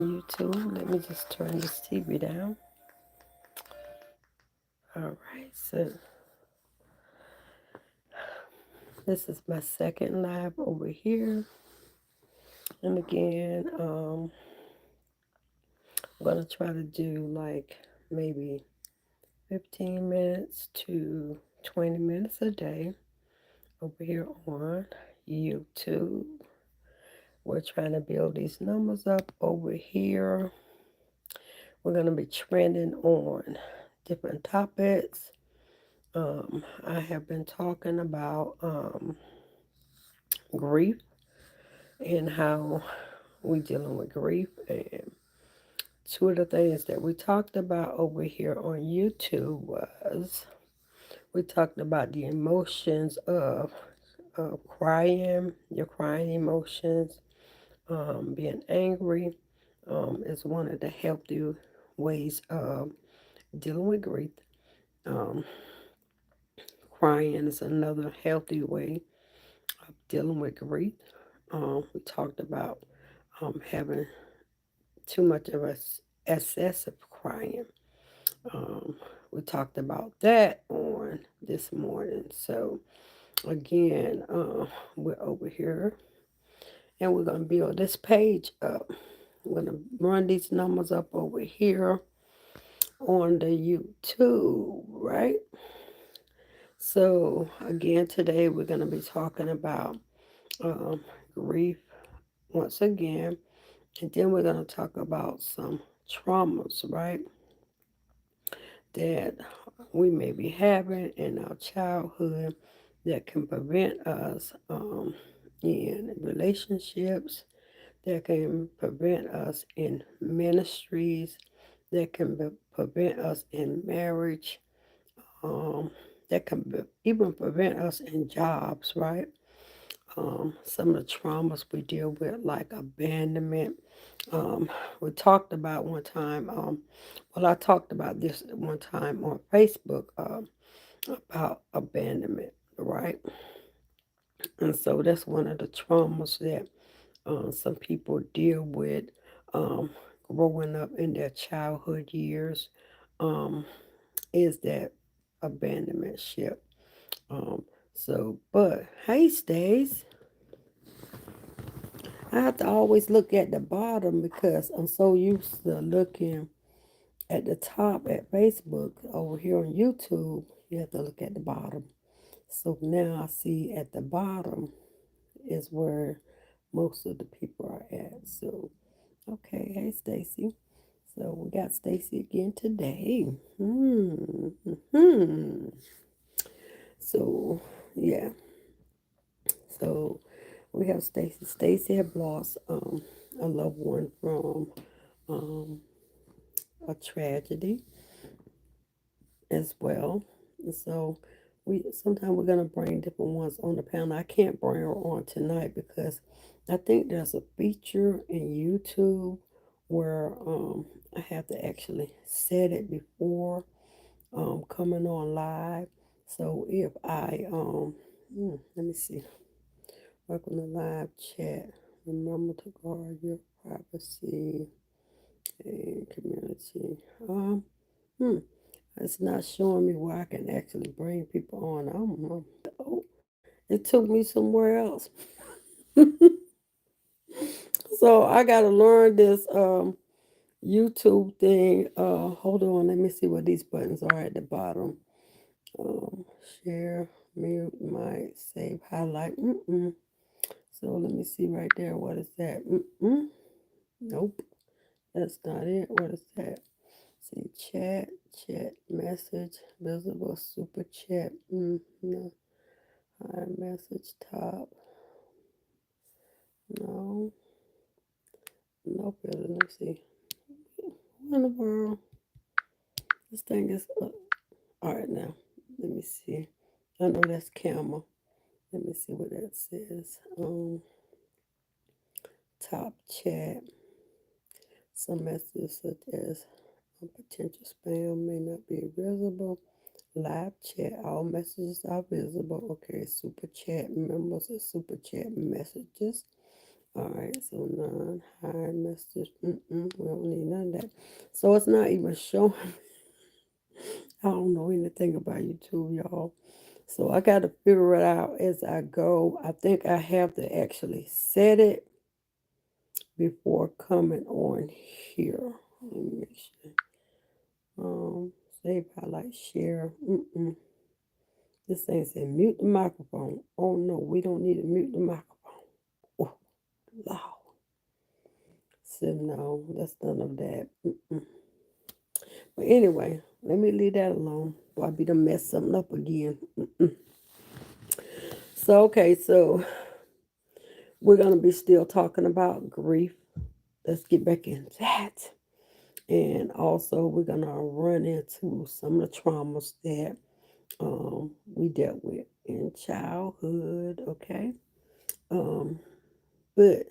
YouTube. Let me just turn this TV down. All right, so this is my second live over here. And again, I'm going to try to do like maybe 15 minutes to 20 minutes a day over here on YouTube. We're trying to build these numbers up over here. We're going to be trending on different topics. I have been talking about grief and how we dealing with grief. And two of the things that we talked about over here on YouTube was we talked about the emotions of crying, your crying emotions, being angry is one of the healthy ways of dealing with grief. Um, Crying is another healthy way of dealing with grief. We talked about having too much of a excessive crying. Um, we talked about that on this morning. So again, we're over here and we're going to build this page up. I'm going to run these numbers up over here on the YouTube, right? So again, today we're going to be talking about um, grief once again, and then we're going to talk about some traumas, right, that we may be having in our childhood that can prevent us in relationships, that can prevent us in ministries, that can prevent us in marriage, um, that can even prevent us in jobs, right? Some of the traumas we deal with, like abandonment. Um, we talked about one time, well, I talked about this one time on Facebook about abandonment, right? And so that's one of the traumas that some people deal with um, growing up in their childhood years is that abandonment ship. Um, but hey, Stace, I have to always look at the bottom because I'm so used to looking at the top at Facebook. Over here on YouTube, you have to look at the bottom. So now I see at the bottom is where most of the people are at. So, okay, hey Stacy. So we got Stacy again today. Hmm. So yeah. So we have Stacy. Stacy had lost a loved one from um, a tragedy as well. And so we sometimes we're gonna bring different ones on the panel. I can't bring her on tonight because I think there's a feature in YouTube where I have to actually set it before coming on live. So if I let me see, work on the live chat. Remember to guard your privacy and community. Hmm. It's not showing me where I can actually bring people on. I don't know. Oh, it took me somewhere else. So I gotta learn this YouTube thing. Hold on, let me see what these buttons are at the bottom. Um, Share, mute, mic, save, highlight. So let me see right there. What is that? Nope, that's not it. What is that? See, chat, message, visible, super chat. No. Hi, message top. No. Nope. Let me see. What in the world? This thing is up. All right, now. Let me see. I know that's camera. Let me see what that says. Top chat. Some messages such as potential spam may not be visible. Live chat. All messages are visible. Okay. Super chat members and super chat messages. All right, so none, hide message. We don't need none of that. So it's not even showing. I don't know anything about YouTube, y'all. So I got to figure it out as I go. I think I have to actually set it before coming on here. Let me make sure. Save, highlight, share. This thing said mute the microphone. Oh no, we don't need to mute the microphone. Oh, loud. So no, that's none of that. But anyway, let me leave that alone. Or I'll be to mess something up again. So okay, so we're gonna be still talking about grief. Let's get back into that. And also we're gonna run into some of the traumas that we dealt with in childhood, okay? Um, but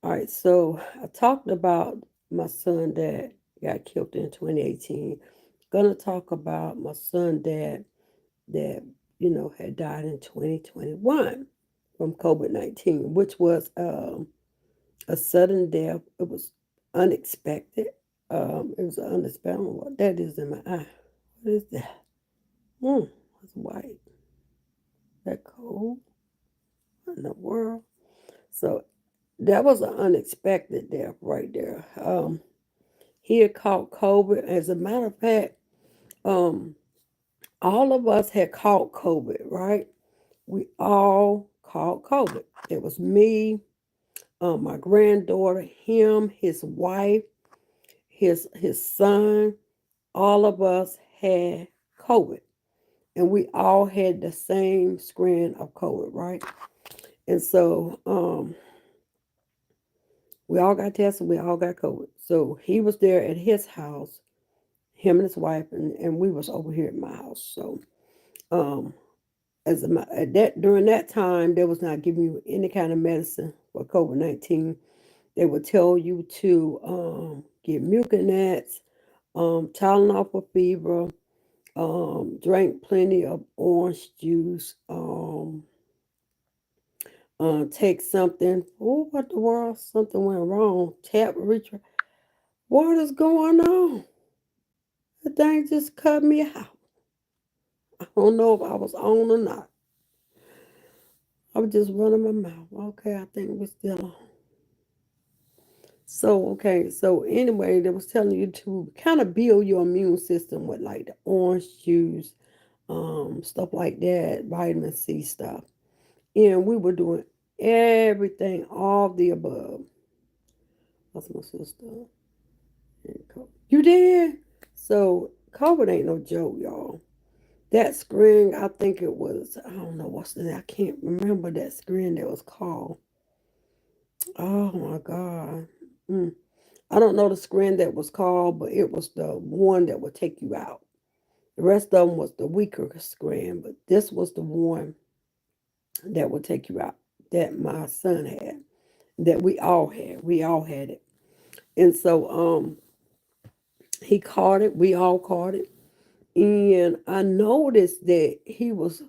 all right, so I talked about my son that got killed in 2018. Gonna talk about my son that had died in 2021 from COVID-19, which was a sudden death. It was unexpected. It was unexpected. What that is in my eye? What is that? It's white. That cold? What in the world? So that was an unexpected death right there. He had caught COVID. As a matter of fact, um, all of us had caught COVID, right? We all caught COVID. It was me, my granddaughter, him, his wife, his son. All of us had COVID, and we all had the same strand of COVID, right? And so, we all got tested. We all got COVID. So he was there at his house, him and his wife, and we was over here at my house. So, um, at that during that time, they was not giving you any kind of medicine for COVID-19. They would tell you to get Mucinex, Tylenol for fever, drank plenty of orange juice, take something. Oh, what the world? Something went wrong. Tap, reach. What is going on? The thing just cut me out. I don't know if I was on or not. I was just running my mouth. Okay, I think we're still on. So, okay, so anyway, they was telling you to kind of build your immune system with like the orange juice, stuff like that, vitamin C stuff. And we were doing everything, all the above. That's my sister. You did? So, COVID ain't no joke, y'all. That screen, I think it was, I don't know what's the, I can't remember that screen that was called. Oh my God. Mm. I don't know the screen that was called, but it was the one that would take you out. The rest of them was the weaker screen, but this was the one that would take you out that my son had, that we all had. We all had it. And so he caught it, we all caught it. And I noticed that his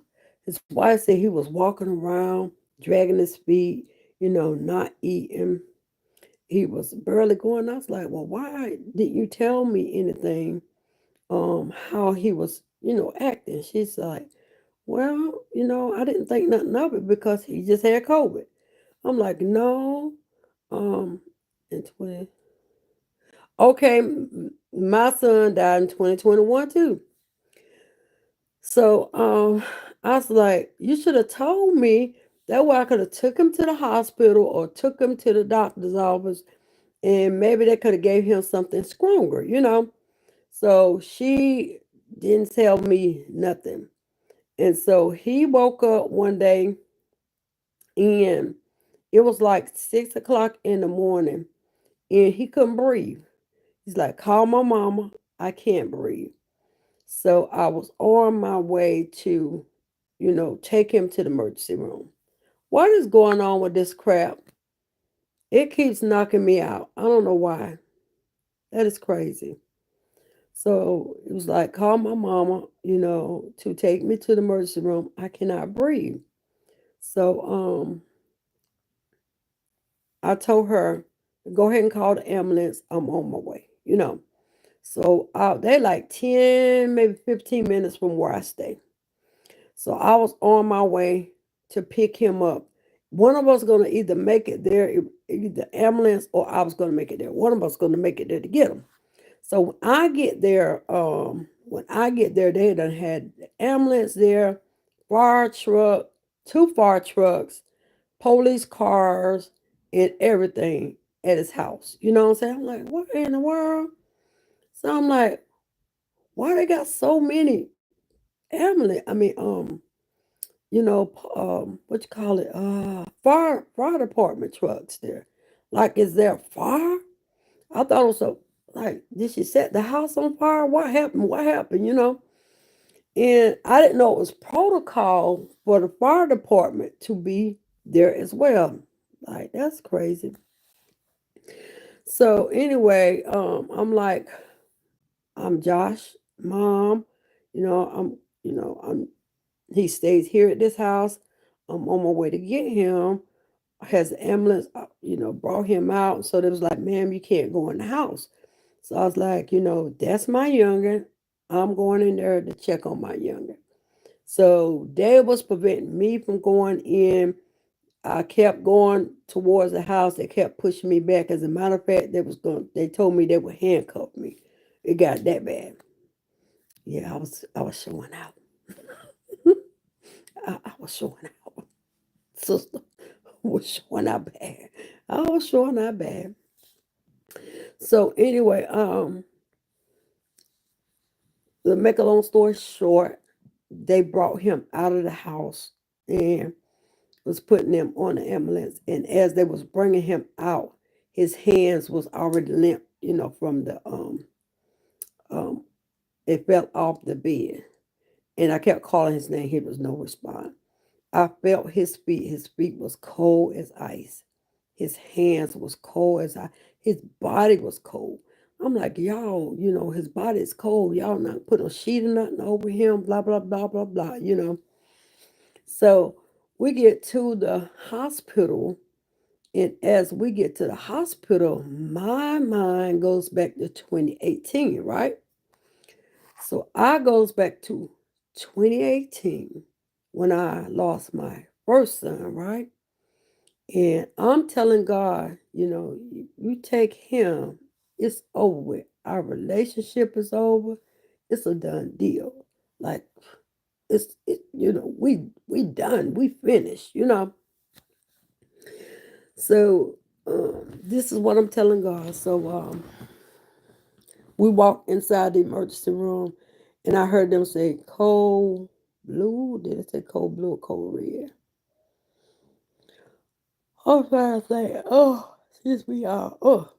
wife said he was walking around, dragging his feet, not eating. He was barely going. I was like, well, why didn't you tell me anything? How he was, acting. She's like, well, I didn't think nothing of it because he just had COVID. I'm like, no. Um, in 20, okay, my son died in 2021 too. So I was like, you should have told me. That way I could have took him to the hospital or took him to the doctor's office, and maybe they could have gave him something stronger. So she didn't tell me nothing. And so he woke up one day and it was like 6 o'clock in the morning and he couldn't breathe. He's like, call my mama. I can't breathe. So I was on my way to, take him to the emergency room. What is going on with this crap? It keeps knocking me out. I don't know why. That is crazy. So it was like, call my mama, to take me to the emergency room. I cannot breathe. So I told her, go ahead and call the ambulance. I'm on my way. So they like 10, maybe 15 minutes from where I stay. So I was on my way to pick him up. One of us going to either make it there, either ambulance, or I was going to make it there. One of us going to make it there to get him. So when I get there, they done had the ambulance there, fire truck, two fire trucks, police cars, and everything at his house. You know what I'm saying? I'm like, what in the world? So I'm like, why they got so many ambulance? I mean, what you call it? Fire department trucks there. Like, is there fire? I thought it was like, did she set the house on fire? What happened? What happened? And I didn't know it was protocol for the fire department to be there as well. Like, that's crazy. So anyway, I'm like, I'm Josh, mom. You know, he stays here at this house. I'm on my way to get him. Has the ambulance, brought him out. So they was like, ma'am, you can't go in the house. So I was like, that's my younger. I'm going in there to check on my younger. So they was preventing me from going in. I kept going towards the house. They kept pushing me back. As a matter of fact, they told me they would handcuff me. It got that bad. Yeah, I was showing out. I was showing out. Sister was showing out bad. I was showing out bad. So anyway, to make a long story short, they brought him out of the house and was putting him on the ambulance. And as they was bringing him out, his hands was already limp, from the um, it fell off the bed. And I kept calling his name. He was no response. I felt his feet. His feet was cold as ice. His hands was cold as ice. His body was cold. I'm like, y'all, his body is cold. Y'all not put a sheet or nothing over him, blah, blah, blah, blah, blah. So we get to the hospital, and as we get to the hospital, my mind goes back to 2018, right? So I goes back to 2018 when I lost my first son, right? And I'm telling God, you take him, it's over with. Our relationship is over. It's a done deal. Like we done. We finished. So this is what I'm telling God. So we walked inside the emergency room, and I heard them say cold blue. Did it say cold blue or cold red? I'm trying to say, oh, excuse me, y'all. Oh,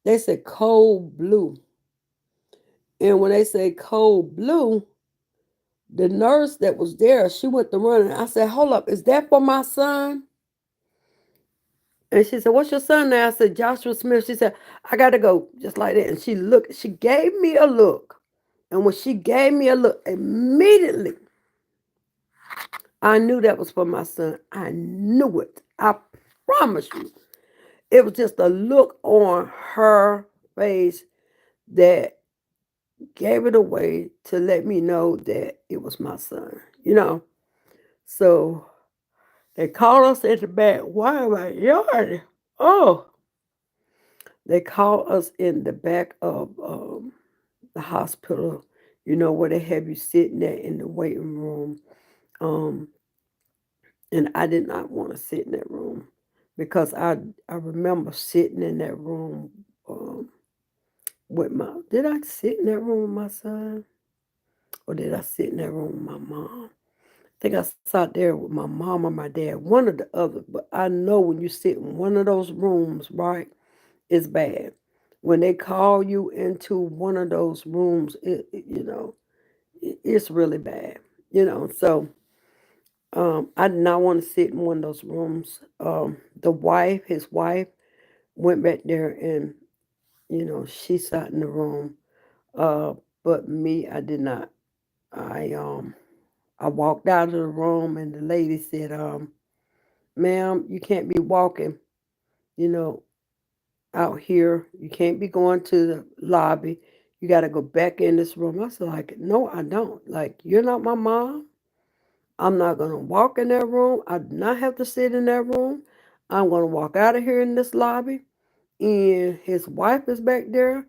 they said cold blue. And when they say cold blue, the nurse that was there, she went to running. I said, hold up, is that for my son? And she said, what's your son name? I said, Joshua Smith. She said, I got to go, just like that. And she gave me a look. And when she gave me a look, immediately, I knew that was for my son. I knew it. I promise you. It was just a look on her face that gave it away to let me know that it was my son. So they called us in the back. Why am I yard? Oh, they called us in the back of the hospital, where they have you sitting there in the waiting room. Um, and I did not want to sit in that room because I remember sitting in that room with did I sit in that room with my son? Or did I sit in that room with my mom? I think I sat there with my mom or my dad, one or the other. But I know when you sit in one of those rooms, right, it's bad. When they call you into one of those rooms, it's really bad. So I did not want to sit in one of those rooms. His wife, went back there and, she sat in the room. Uh, but me, I did not. I walked out of the room and the lady said, ma'am, you can't be walking, you know, out here. You can't be going to the lobby. You got to go back in this room. I said, like, no, I don't. Like, you're not my mom. I'm not going to walk in that room. I do not have to sit in that room. I'm going to walk out of here in this lobby. And his wife is back there.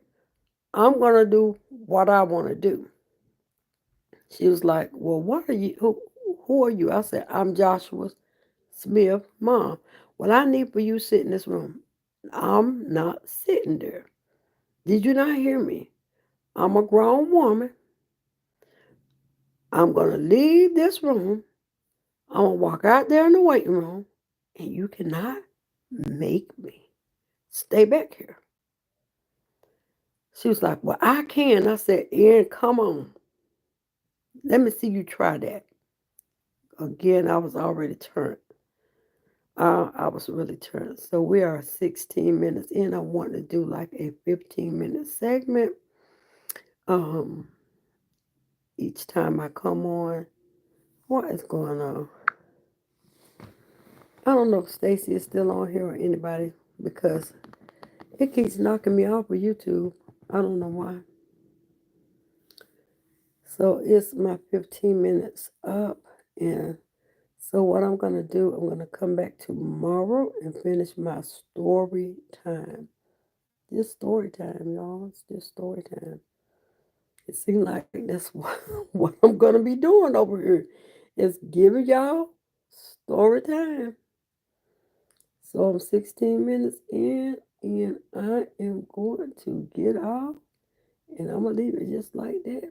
I'm going to do what I want to do. She was like, well, what are you? Who are you? I said, I'm Joshua Smith, mom. Well, I need for you to sit in this room. I'm not sitting there. Did you not hear me? I'm a grown woman. I'm going to leave this room. I'm going to walk out there in the waiting room, and you cannot make me stay back here. She was like, well, I can. I said, Erin, come on. Let me see you try that. Again, I was already turned. I was really turned. So we are 16 minutes in. I want to do like a 15-minute segment. Um, each time I come on. What is going on? I don't know if Stacy is still on here or anybody because it keeps knocking me off of YouTube. I don't know why. So it's my 15 minutes up. And so what I'm going to do, I'm going to come back tomorrow and finish my story time. Just story time, y'all. It's just story time. It seems like that's what I'm going to be doing over here is giving y'all story time. So I'm 16 minutes in and I am going to get off and I'm going to leave it just like that.